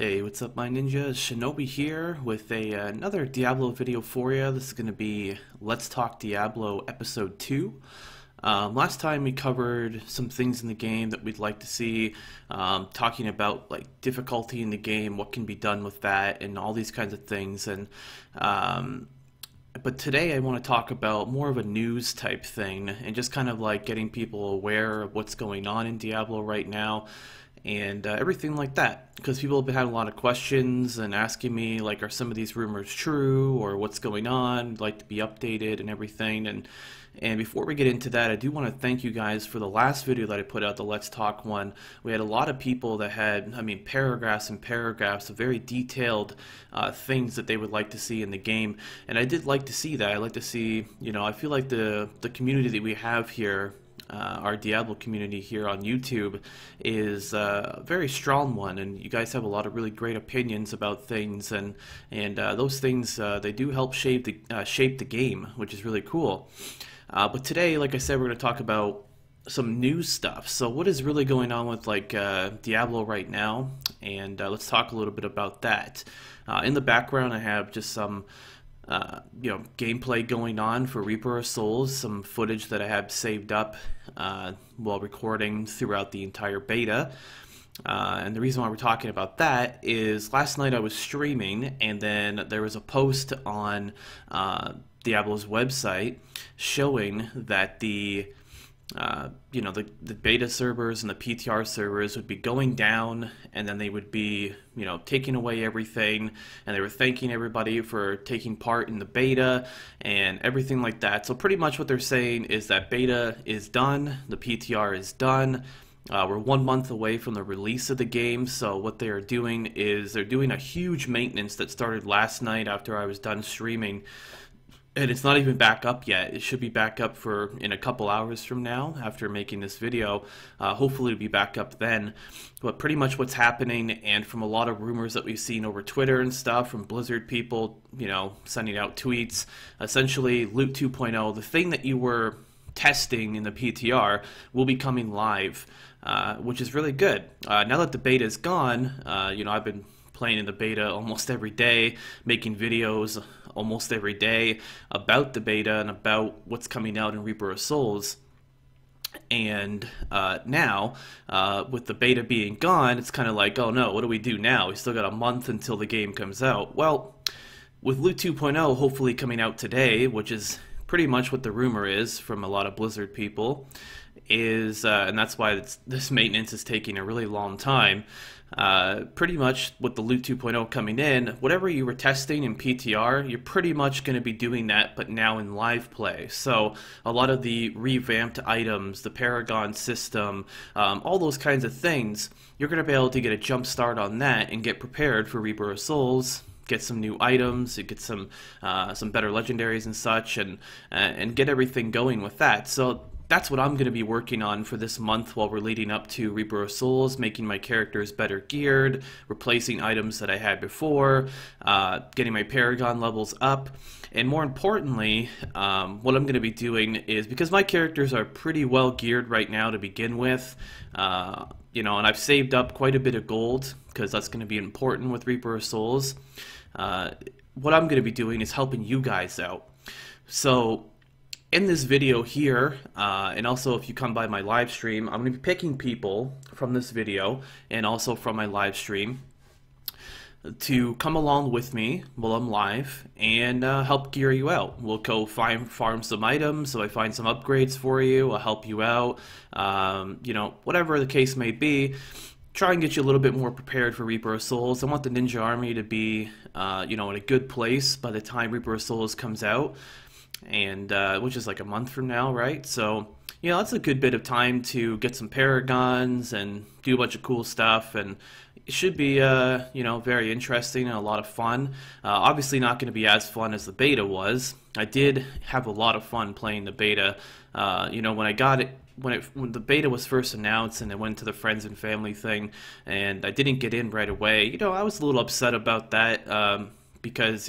Hey, what's up, my ninjas? Shinobi here with another Diablo video for you. This is going to be Let's Talk Diablo Episode 2. Last time we covered some things in the game that we'd like to see, talking about like difficulty in the game, what can be done with that, and all these kinds of things. But today I want to talk about more of a news type thing and just kind of like getting people aware of what's going on in Diablo right now. And everything like that, because people have been having a lot of questions and asking me like, are some of these rumors true, or what's going on? I'd like to be updated and everything. And before we get into that, I do want to thank you guys for the last video that I put out, the Let's Talk one. We had a lot of people that had, paragraphs and paragraphs of very detailed things that they would like to see in the game, and I did like to see that. I like to see, I feel like the community that we have here, our Diablo community here on YouTube, is a very strong one, and you guys have a lot of really great opinions about things, and those things they do help shape the game, which is really cool. But today, like I said, we're going to talk about some new stuff. So what is really going on with like Diablo right now, and let's talk a little bit about that. In the background, I have just some gameplay going on for Reaper of Souls, some footage that I have saved up while recording throughout the entire beta. And the reason why we're talking about that is last night I was streaming, and then there was a post on Diablo's website showing that the beta servers and the PTR servers would be going down, and then they would be, taking away everything, and they were thanking everybody for taking part in the beta and everything like that. So pretty much what they're saying is that beta is done, the PTR is done. We're 1 month away from the release of the game, so what they are doing is they're doing a huge maintenance that started last night after I was done streaming. And it's not even back up yet. It should be back up in a couple hours from now after making this video. Hopefully it'll be back up then. But pretty much what's happening, and from a lot of rumors that we've seen over Twitter and stuff from Blizzard people, sending out tweets, essentially Loot 2.0, the thing that you were testing in the PTR, will be coming live, which is really good. Now that the beta is gone, I've been playing in the beta almost every day, making videos almost every day about the beta and about what's coming out in Reaper of Souls. And now, with the beta being gone, it's kind of like, oh no, what do we do now? We still got a month until the game comes out. Well, with Loot 2.0 hopefully coming out today, which is pretty much what the rumor is from a lot of Blizzard people, is and that's why this maintenance is taking a really long time. Pretty much with the Loot 2.0 coming in, whatever you were testing in PTR, you're pretty much going to be doing that, but now in live play. So a lot of the revamped items, the Paragon system, all those kinds of things, you're going to be able to get a jump start on that and get prepared for Reaper of Souls, get some new items, get some better legendaries and such, and get everything going with that. So that's what I'm going to be working on for this month while we're leading up to Reaper of Souls, making my characters better geared, replacing items that I had before, getting my Paragon levels up, and more importantly, what I'm going to be doing is, because my characters are pretty well geared right now to begin with, and I've saved up quite a bit of gold, because that's going to be important with Reaper of Souls. What I'm going to be doing is helping you guys out. So in this video here, and also if you come by my live stream, I'm going to be picking people from this video and also from my live stream to come along with me while I'm live and help gear you out. We'll go farm some items, so I find some upgrades for you, I'll help you out, whatever the case may be. Try and get you a little bit more prepared for Reaper of Souls. I want the Ninja Army to be, in a good place by the time Reaper of Souls comes out, and which is like a month from now, right? So that's a good bit of time to get some Paragons and do a bunch of cool stuff, and it should be very interesting and a lot of fun. Obviously not going to be as fun as the beta was. I did have a lot of fun playing the beta. When I got it, when the beta was first announced and it went to the friends and family thing, and I didn't get in right away, I was a little upset about that, because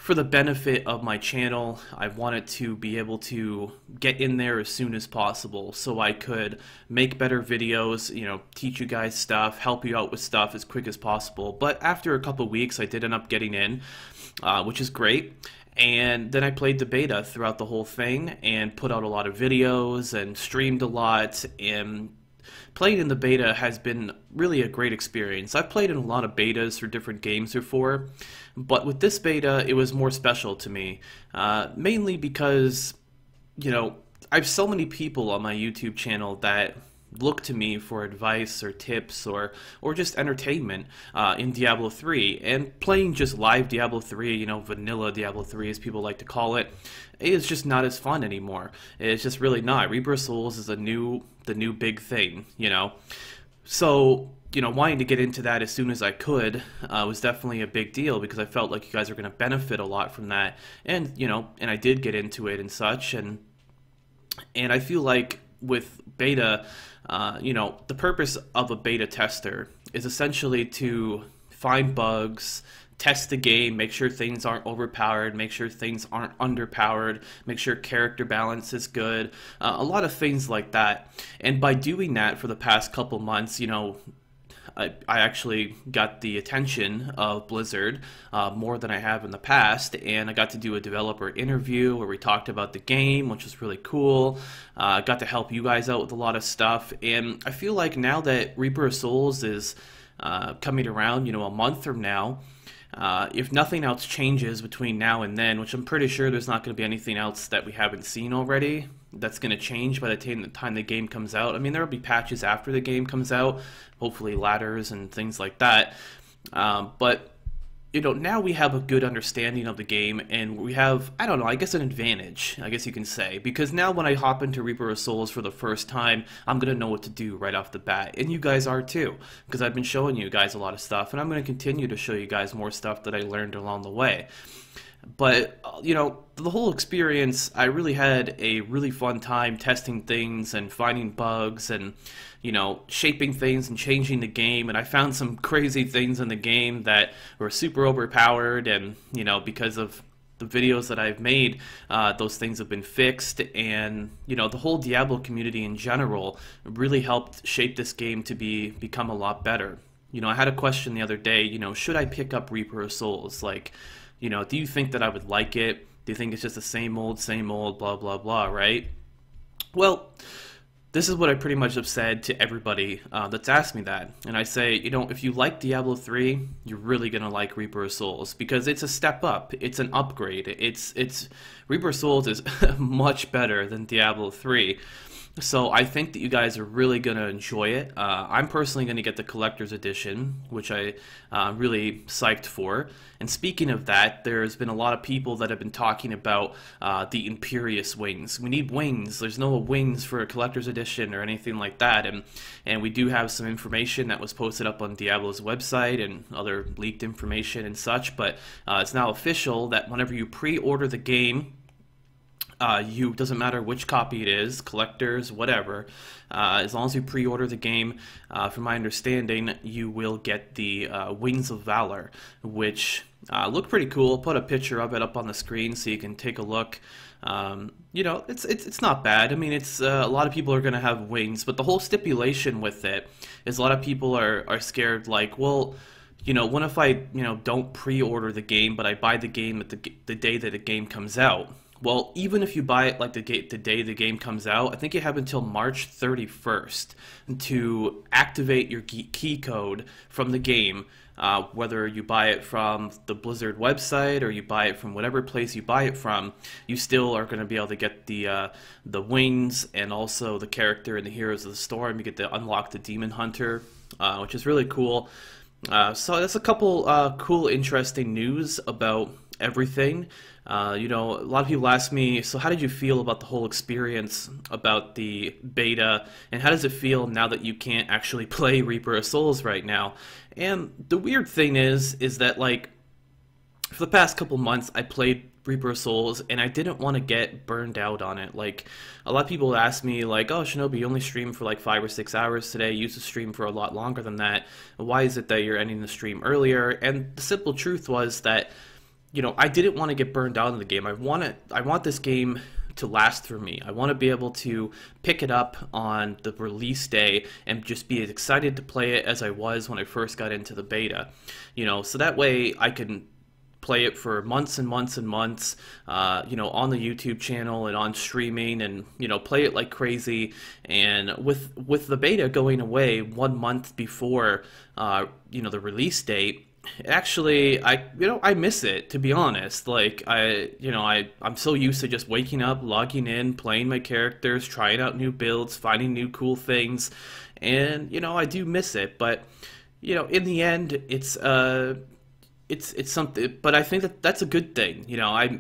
for the benefit of my channel, I wanted to be able to get in there as soon as possible so I could make better videos, you know, teach you guys stuff, help you out with stuff as quick as possible. But after a couple weeks, I did end up getting in, which is great. And then I played the beta throughout the whole thing and put out a lot of videos and streamed a lot, and playing in the beta has been really a great experience. I've played in a lot of betas for different games before, but with this beta, it was more special to me, mainly because, you know, I have so many people on my YouTube channel that look to me for advice or tips or just entertainment in Diablo 3, and playing just live Diablo 3, you know, vanilla Diablo 3 as people like to call it, is just not as fun anymore. It's just really not. Reaper of Souls is the new big thing, you know. So, you know, wanting to get into that as soon as I could was definitely a big deal, because I felt like you guys are going to benefit a lot from that, and, you know, and I did get into it and such, and I feel like with beta, you know, the purpose of a beta tester is essentially to find bugs, test the game, make sure things aren't overpowered, make sure things aren't underpowered, make sure character balance is good, a lot of things like that. And by doing that for the past couple months, you know, I actually got the attention of Blizzard more than I have in the past, and I got to do a developer interview where we talked about the game, which was really cool. I got to help you guys out with a lot of stuff, and I feel like now that Reaper of Souls is coming around, you know, a month from now, if nothing else changes between now and then, which I'm pretty sure there's not going to be anything else that we haven't seen already that's going to change by the time the game comes out. I mean, there will be patches after the game comes out, hopefully ladders and things like that. But, you know, now we have a good understanding of the game, and we have, I don't know, I guess an advantage, I guess you can say, because now when I hop into Reaper of Souls for the first time, I'm going to know what to do right off the bat, and you guys are too, because I've been showing you guys a lot of stuff, and I'm going to continue to show you guys more stuff that I learned along the way. But, you know, the whole experience, I really had a really fun time testing things and finding bugs and, you know, shaping things and changing the game. And I found some crazy things in the game that were super overpowered, and, you know, because of the videos that I've made, those things have been fixed. And, you know, the whole Diablo community in general really helped shape this game to become a lot better. You know, I had a question the other day, you know, should I pick up Reaper of Souls? Like, you know, do you think that I would like it? Do you think it's just the same old, blah, blah, blah, right? Well, this is what I pretty much have said to everybody that's asked me that. And I say, you know, if you like Diablo 3, you're really going to like Reaper of Souls, because it's a step up. It's an upgrade. It's Reaper of Souls is much better than Diablo 3. So I think that you guys are really going to enjoy it. I'm personally going to get the collector's edition, which I really psyched for. And speaking of that, there's been a lot of people that have been talking about the Imperious wings. We need wings. There's no wings for a collector's edition or anything like that. And we do have some information that was posted up on Diablo's website and other leaked information and such. But it's now official that whenever you pre-order the game, doesn't matter which copy it is, collectors, whatever, as long as you pre-order the game, from my understanding, you will get the Wings of Valor, which look pretty cool. I'll put a picture of it up on the screen so you can take a look. You know, it's not bad. I mean, it's a lot of people are going to have wings, but the whole stipulation with it is a lot of people are scared, like, well, you know, what if I, you know, don't pre-order the game, but I buy the game at the day that the game comes out? Well, even if you buy it like the day the game comes out, I think you have until March 31st to activate your key code from the game, whether you buy it from the Blizzard website or you buy it from whatever place you buy it from. You still are going to be able to get the wings and also the character and the Heroes of the Storm. You get to unlock the Demon Hunter, which is really cool. So that's a couple cool, interesting news about everything. You know, a lot of people ask me, so how did you feel about the whole experience about the beta, and how does it feel now that you can't actually play Reaper of Souls right now? And the weird thing is that, like, for the past couple months I played Reaper of Souls and I didn't want to get burned out on it. Like, a lot of people ask me, like, oh, Shinobi, you only streamed for like 5 or 6 hours today, you used to stream for a lot longer than that, why is it that you're ending the stream earlier? And the simple truth was that I didn't want to get burned out in the game. I want this game to last for me. I want to be able to pick it up on the release day and just be as excited to play it as I was when I first got into the beta. So that way I can play it for months and months and months, on the YouTube channel and on streaming, and play it like crazy. And with the beta going away 1 month before the release date, actually, I miss it, to be honest. Like, I'm so used to just waking up, logging in, playing my characters, trying out new builds, finding new cool things, and I do miss it. But in the end, it's something, but I think that's a good thing.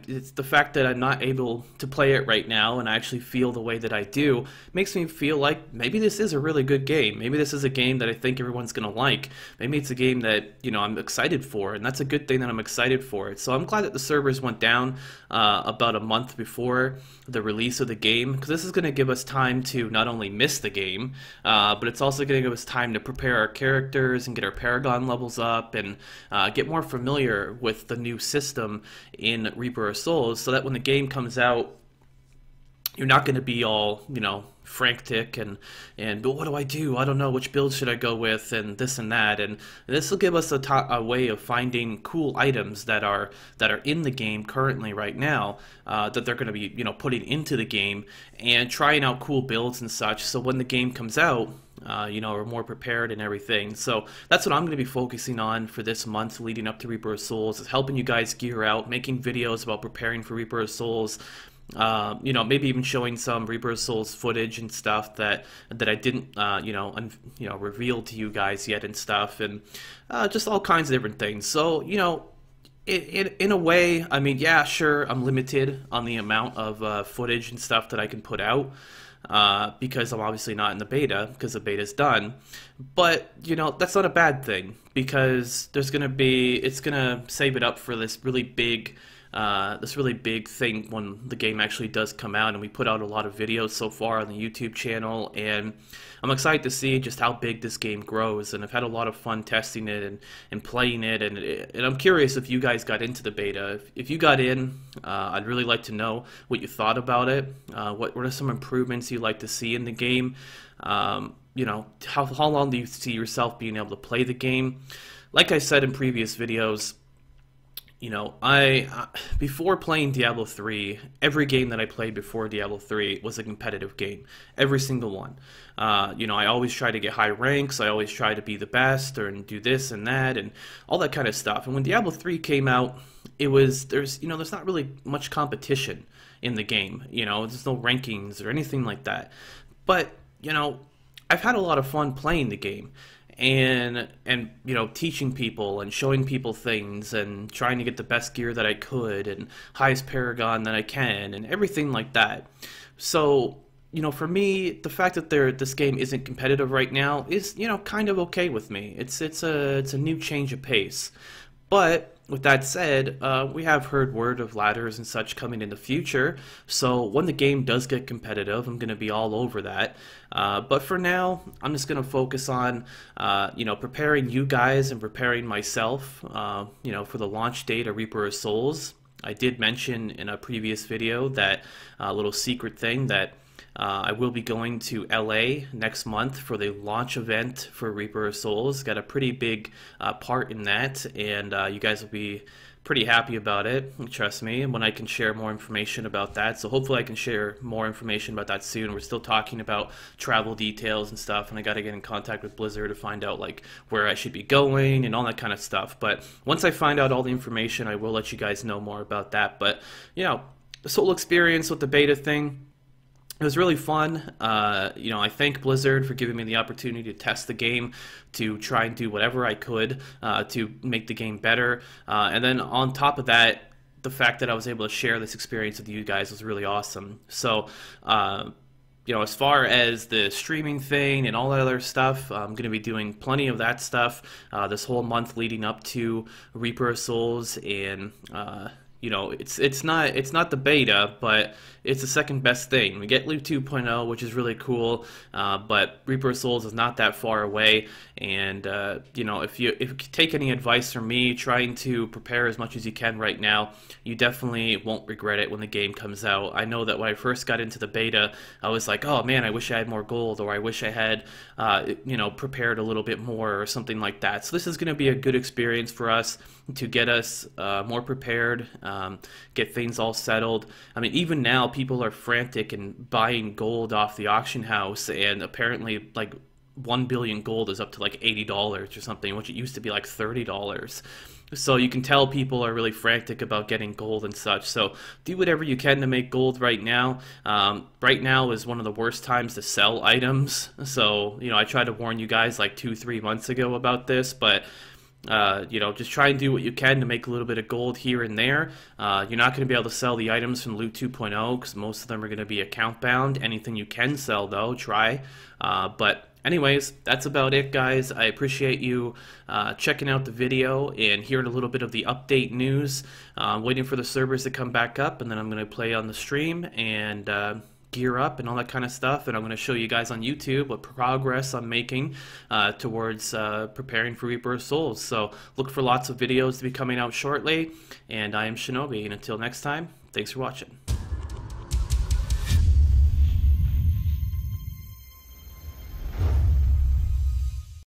It's the fact that I'm not able to play it right now and I actually feel the way that I do makes me feel like maybe this is a really good game. Maybe this is a game that I think everyone's gonna like. Maybe it's a game that I'm excited for, and that's a good thing that I'm excited for it. So I'm glad that the servers went down about a month before the release of the game, because this is going to give us time to not only miss the game, but it's also going to give us time to prepare our characters and get our Paragon levels up and get more familiar with the new system in Reaper of Souls, so that when the game comes out, you're not going to be all, frantic and but what do I do? I don't know, which build should I go with, and this and that. And this will give us a way of finding cool items that are in the game currently right now, that they're going to be putting into the game, and trying out cool builds and such. So when the game comes out, we're more prepared and everything. So that's what I'm going to be focusing on for this month leading up to Reaper of Souls, is helping you guys gear out, making videos about preparing for Reaper of Souls. Maybe even showing some Reaper of Souls footage and stuff that I didn't, reveal to you guys yet and stuff, and just all kinds of different things. So, in a way, I mean, yeah, sure, I'm limited on the amount of footage and stuff that I can put out, because I'm obviously not in the beta, because the beta's done. But, that's not a bad thing, because it's gonna save it up for this really big thing when the game actually does come out. And we put out a lot of videos so far on the YouTube channel, and I'm excited to see just how big this game grows. And I've had a lot of fun testing it and playing it, and I'm curious if you guys got into the beta. If you got in, I'd really like to know what you thought about it. What are some improvements you'd like to see in the game? How long do you see yourself being able to play the game? Like I said in previous videos, before playing Diablo 3, every game that I played before Diablo 3 was a competitive game. Every single one. I always try to get high ranks, I always try to be the best, and do this and that, and all that kind of stuff. And when Diablo 3 came out, there's not really much competition in the game. There's no rankings or anything like that. But, I've had a lot of fun playing the game. And teaching people and showing people things and trying to get the best gear that I could and highest Paragon that I can and everything like that. So, for me, the fact that this game isn't competitive right now is, kind of okay with me. It's a new change of pace. But with that said, we have heard word of ladders and such coming in the future, so when the game does get competitive, I'm going to be all over that. But for now, I'm just going to focus on, preparing you guys and preparing myself, for the launch date of Reaper of Souls. I did mention in a previous video that little secret thing that I will be going to LA next month for the launch event for Reaper of Souls. Got a pretty big part in that, and you guys will be pretty happy about it, trust me, when I can share more information about that. So hopefully I can share more information about that soon. We're still talking about travel details and stuff, and I got to get in contact with Blizzard to find out like where I should be going and all that kind of stuff. But once I find out all the information, I will let you guys know more about that. But this whole experience with the beta thing, it was really fun. I thank Blizzard for giving me the opportunity to test the game, to try and do whatever I could to make the game better. And then on top of that, the fact that I was able to share this experience with you guys was really awesome. So, as far as the streaming thing and all that other stuff, I'm going to be doing plenty of that stuff this whole month leading up to Reaper of Souls, and you know, it's not the beta, but it's the second best thing. We get Loot 2.0, which is really cool, but Reaper of Souls is not that far away. And you know, if you take any advice from me, trying to prepare as much as you can right now, you definitely won't regret it when the game comes out. I know that when I first got into the beta, I was like, oh man, I wish I had more gold, or I wish I had you know, prepared a little bit more or something like that. So this is going to be a good experience for us to get us more prepared, get things all settled. I mean, even now people are frantic and buying gold off the auction house, and apparently like 1 billion gold is up to like $80 or something, which it used to be like $30. So you can tell people are really frantic about getting gold and such. So do whatever you can to make gold right now. Right now is one of the worst times to sell items. So, you know, I tried to warn you guys like 2-3 months ago about this, but you know, just try and do what you can to make a little bit of gold here and there. You're not going to be able to sell the items from Loot 2.0 because most of them are going to be account bound. Anything you can sell, though, try. But anyways, that's about it, guys. I appreciate you checking out the video and hearing a little bit of the update news. Waiting for the servers to come back up, and then I'm going to play on the stream and gear up and all that kind of stuff, and I'm going to show you guys on YouTube what progress I'm making towards preparing for Reaper of Souls. So look for lots of videos to be coming out shortly, and I am Shinobi, and until next time, thanks for watching.